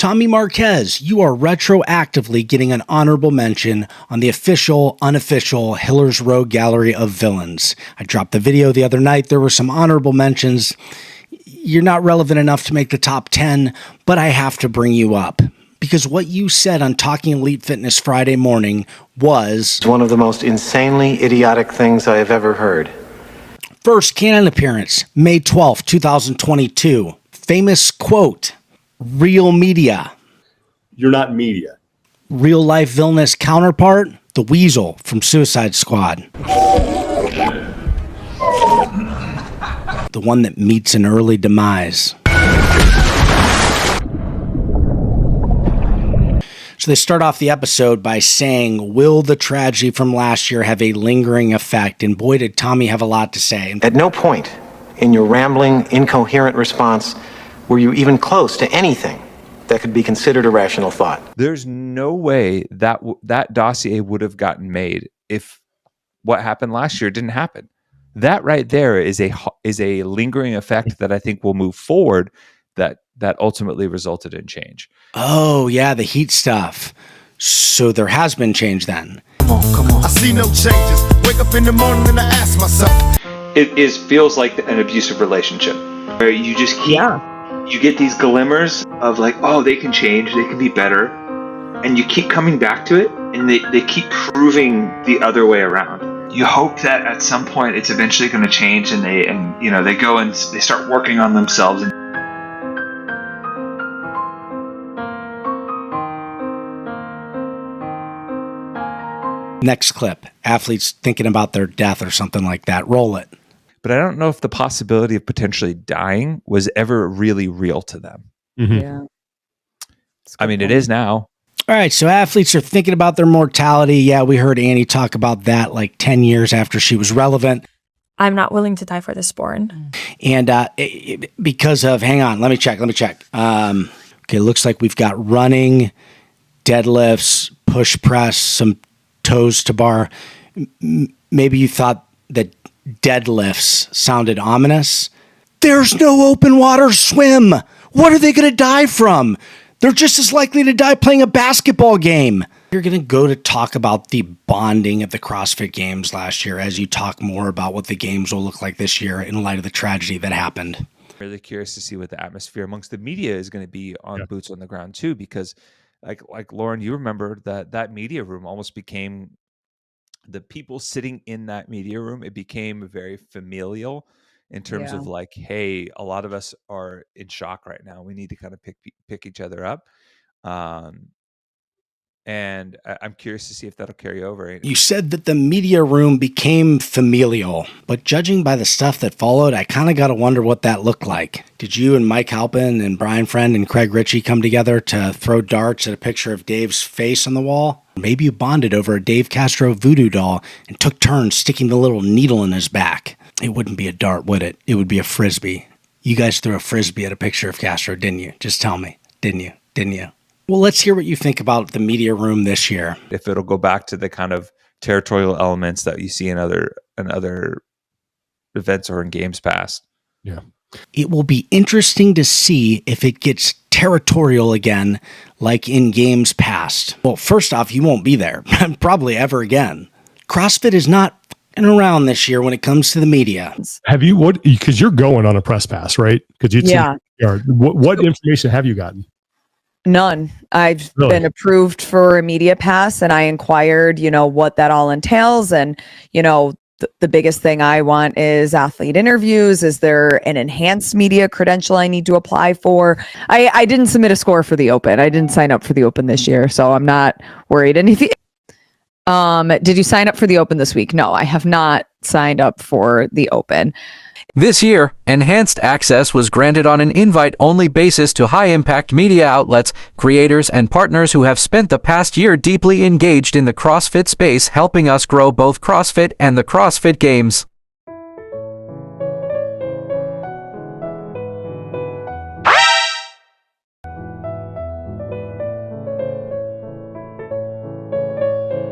Tommy Marquez, you are retroactively getting an honorable mention on the official, unofficial Hiller's Row Gallery of Villains. I dropped the video the other night. There were some honorable mentions. You're not relevant enough to make the top 10, but I have to bring you up. Because what you said on Talking Elite Fitness Friday morning was one of the most insanely idiotic things I have ever heard. First canon appearance, May 12th, 2022. Famous quote, real media. You're not media. Real life villainous counterpart, the Weasel from Suicide Squad. The one that meets an early demise. So they start off the episode by saying, will the tragedy from last year have a lingering effect? And boy, did Tommy have a lot to say. At no point in your rambling, incoherent response were you even close to anything that could be considered a rational thought. There's no way that that dossier would have gotten made if what happened last year didn't happen. That right there is a lingering effect that I think will move forward that ultimately resulted in change. Oh, yeah, the heat stuff. So there has been change then. Come on. I see no changes. Wake up in the morning and I ask myself. It feels like an abusive relationship where you just keep, you get these glimmers of like, oh, they can change, they can be better. And you keep coming back to it and they keep proving the other way around. You hope that at some point it's eventually going to change and they go and they start working on themselves. Next clip, athletes thinking about their death or something like that. Roll it. But I don't know if the possibility of potentially dying was ever really real to them. Mm-hmm. Yeah. I mean, it is now. All right, so athletes are thinking about their mortality. Yeah, we heard Annie talk about that like 10 years after she was relevant. I'm not willing to die for this sport. And because of, hang on, let me check. Okay, looks like we've got running, deadlifts, push press, some toes to bar. Maybe you thought that deadlifts sounded ominous. There's no open water swim. What are they going to die from? They're just as likely to die playing a basketball game. You're going to go to talk about the bonding of the CrossFit Games last year as you talk more about what the games will look like this year in light of the tragedy that happened. Really curious to see what the atmosphere amongst the media is going to be on boots on the ground too, because like Lauren, you remember that media room almost became the people sitting in that media room. It became very familial in terms of like, hey, a lot of us are in shock right now. We need to kind of pick each other up. And I'm curious to see if that'll carry over. You said that the media room became familial, but judging by the stuff that followed, I kind of got to wonder what that looked like. Did you and Mike Halpin and Brian Friend and Craig Ritchie come together to throw darts at a picture of Dave's face on the wall? Maybe you bonded over a Dave Castro voodoo doll and took turns sticking the little needle in his back. It wouldn't be a dart, would it? It would be a Frisbee. You guys threw a Frisbee at a picture of Castro, didn't you? Just tell me. Didn't you? Well, let's hear what you think about the media room this year. If it'll go back to the kind of territorial elements that you see in other events or in games past. Yeah. It will be interesting to see if it gets territorial again, like in games past. Well, first off, you won't be there, probably ever again. CrossFit is not around this year when it comes to the media. Have you, because you're going on a press pass, right? Because what information have you gotten? None. I've been approved for a media pass and I inquired, what that all entails. And, the biggest thing I want is athlete interviews. Is there an enhanced media credential I need to apply for? I didn't submit a score for the Open. I didn't sign up for the Open this year, so I'm not worried. Anything. Did you sign up for the Open this week? No, I have not signed up for the Open. This year, enhanced access was granted on an invite-only basis to high-impact media outlets, creators, and partners who have spent the past year deeply engaged in the CrossFit space, helping us grow both CrossFit and the CrossFit Games.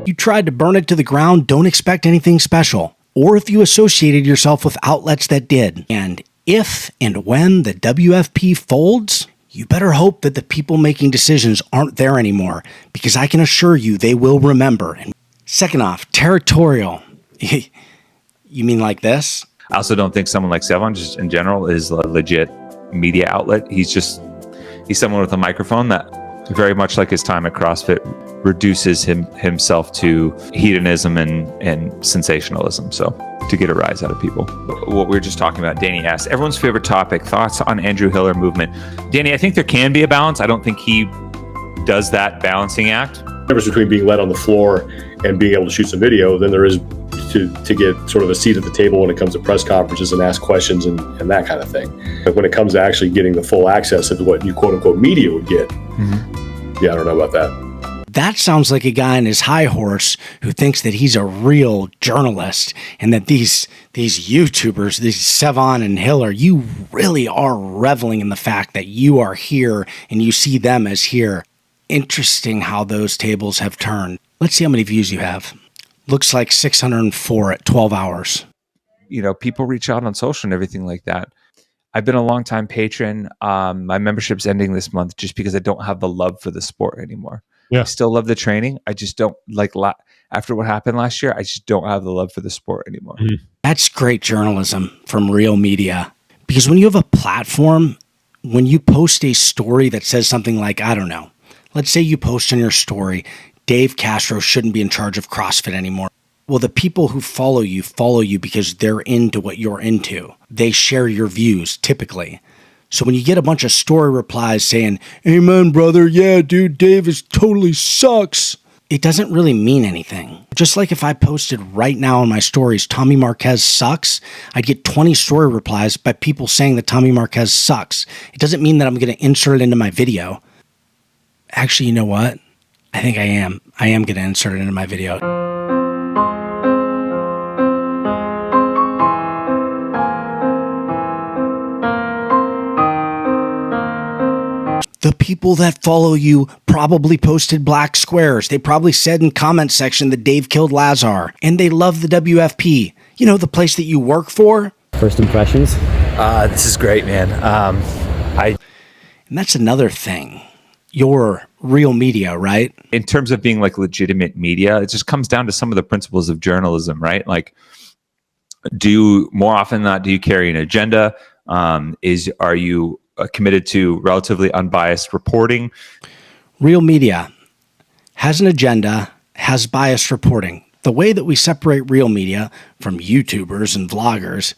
You tried to burn it to the ground, don't expect anything special. Or if you associated yourself with outlets that did. And if and when the WFP folds, you better hope that the people making decisions aren't there anymore, because I can assure you they will remember. And second off, territorial. You mean like this? I also don't think someone like Sevan, just in general, is a legit media outlet. He's someone with a microphone that, very much like his time at CrossFit, reduces himself to hedonism and sensationalism. So to get a rise out of people. What we were just talking about, Danny asked, everyone's favorite topic, thoughts on Andrew Hill or movement. Danny, I think there can be a balance. I don't think he does that balancing act. The difference between being led on the floor and being able to shoot some video than there is to get sort of a seat at the table when it comes to press conferences and ask questions and that kind of thing. But when it comes to actually getting the full access of what you quote unquote media would get, yeah, I don't know about that. That sounds like a guy on his high horse who thinks that he's a real journalist, and that these YouTubers, these Sevan and Hill, you really are reveling in the fact that you are here and you see them as here. Interesting how those tables have turned. Let's see how many views you have. Looks like 604 at 12 hours. You know, people reach out on social and everything like that. I've been a longtime patron. My membership's ending this month just because I don't have the love for the sport anymore. Yeah. I still love the training. I just don't after what happened last year, I just don't have the love for the sport anymore. That's great journalism from Real Media. Because when you have a platform, when you post a story that says something like, I don't know, let's say you post on your story, Dave Castro shouldn't be in charge of CrossFit anymore. Well, the people who follow you because they're into what you're into. They share your views, typically. So when you get a bunch of story replies saying, amen, brother, yeah, dude, Dave totally sucks, it doesn't really mean anything. Just like if I posted right now on my stories, Tommy Marquez sucks, I'd get 20 story replies by people saying that Tommy Marquez sucks. It doesn't mean that I'm going to insert it into my video. Actually, you know what? I think I am. I am going to insert it into my video. The people that follow you probably posted black squares. They probably said in comment section that Dave killed Lazar. And they love the WFP. You know, the place that you work for. First impressions? This is great, man. And that's another thing. You're Real Media, right? In terms of being like legitimate media, it just comes down to some of the principles of journalism, right? Like, more often than not, do you carry an agenda? Are you committed to relatively unbiased reporting? Real Media has an agenda, has biased reporting. The way that we separate Real Media from YouTubers and vloggers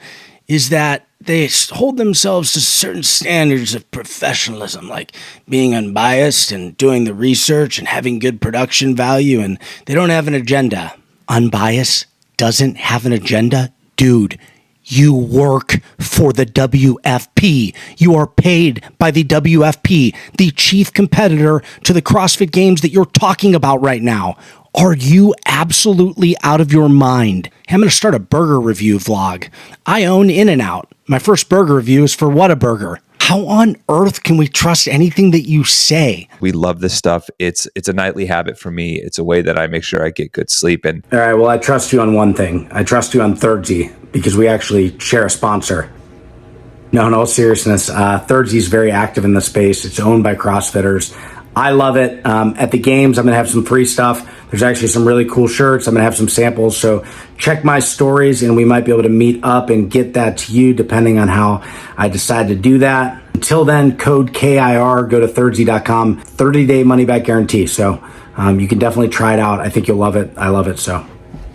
is that they hold themselves to certain standards of professionalism, like being unbiased and doing the research and having good production value, and they don't have an agenda. Unbiased doesn't have an agenda? Dude, you work for the WFP. You are paid by the WFP, the chief competitor to the CrossFit Games that you're talking about right now. Are you absolutely out of your mind? I'm going to start a burger review vlog. I own In-N-Out. My first burger review is for Whataburger. How on earth can we trust anything that you say? We love this stuff. It's a nightly habit for me. It's a way that I make sure I get good sleep. And all right, well, I trust you on one thing. I trust you on Thirdzy because we actually share a sponsor. No, in all seriousness, Thirdzy is very active in the space. It's owned by CrossFitters. I love it. At the games, I'm going to have some free stuff. There's actually some really cool shirts. I'm going to have some samples. So check my stories and we might be able to meet up and get that to you depending on how I decide to do that. Until then, code KIR, go to Thirdzy.com, 30-day money-back guarantee. So you can definitely try it out. I think you'll love it. I love it. So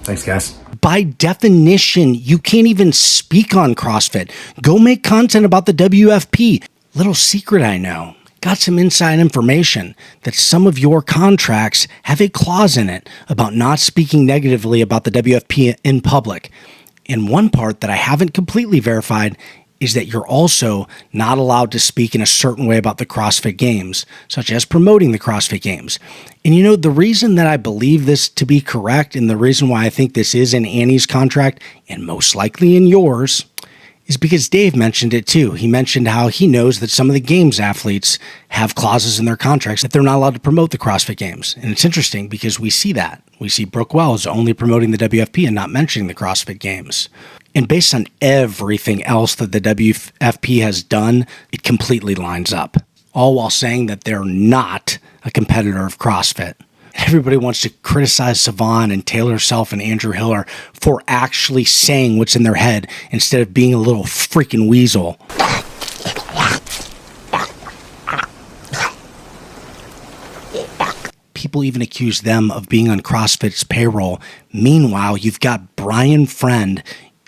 thanks, guys. By definition, you can't even speak on CrossFit. Go make content about the WFP. Little secret I know. Got some inside information that some of your contracts have a clause in it about not speaking negatively about the WFP in public. And one part that I haven't completely verified is that you're also not allowed to speak in a certain way about the CrossFit Games, such as promoting the CrossFit Games. And you know, the reason that I believe this to be correct and the reason why I think this is in Annie's contract and most likely in yours is because Dave mentioned it too. He mentioned how he knows that some of the games athletes have clauses in their contracts that they're not allowed to promote the CrossFit Games. And it's interesting because we see that. We see Brooke Wells only promoting the WFP and not mentioning the CrossFit Games. And based on everything else that the WFP has done, it completely lines up. all while saying that they're not a competitor of CrossFit. Everybody wants to criticize Savon and Taylor Self and Andrew Hiller for actually saying what's in their head instead of being a little freaking weasel. People even accuse them of being on CrossFit's payroll. Meanwhile, you've got Brian Friend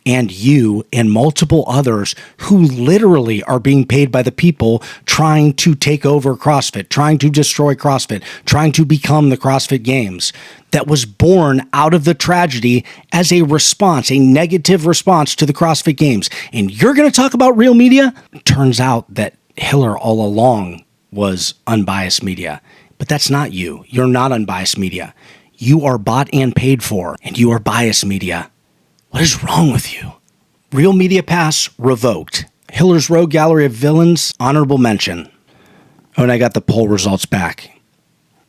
and you and multiple others who literally are being paid by the people trying to take over CrossFit, trying to destroy CrossFit, trying to become the CrossFit Games. That was born out of the tragedy as a response, a negative response to the CrossFit Games. And you're going to talk about real media? Turns out that Hiller all along was unbiased media. But that's not you. You're not unbiased media. You are bought and paid for, and you are biased media. What is wrong with you? Real Media Pass revoked. Hiller's Rogue Gallery of Villains, honorable mention. Oh, and I got the poll results back.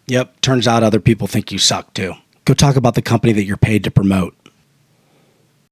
Yep, turns out other people think you suck too. Go talk about the company that you're paid to promote.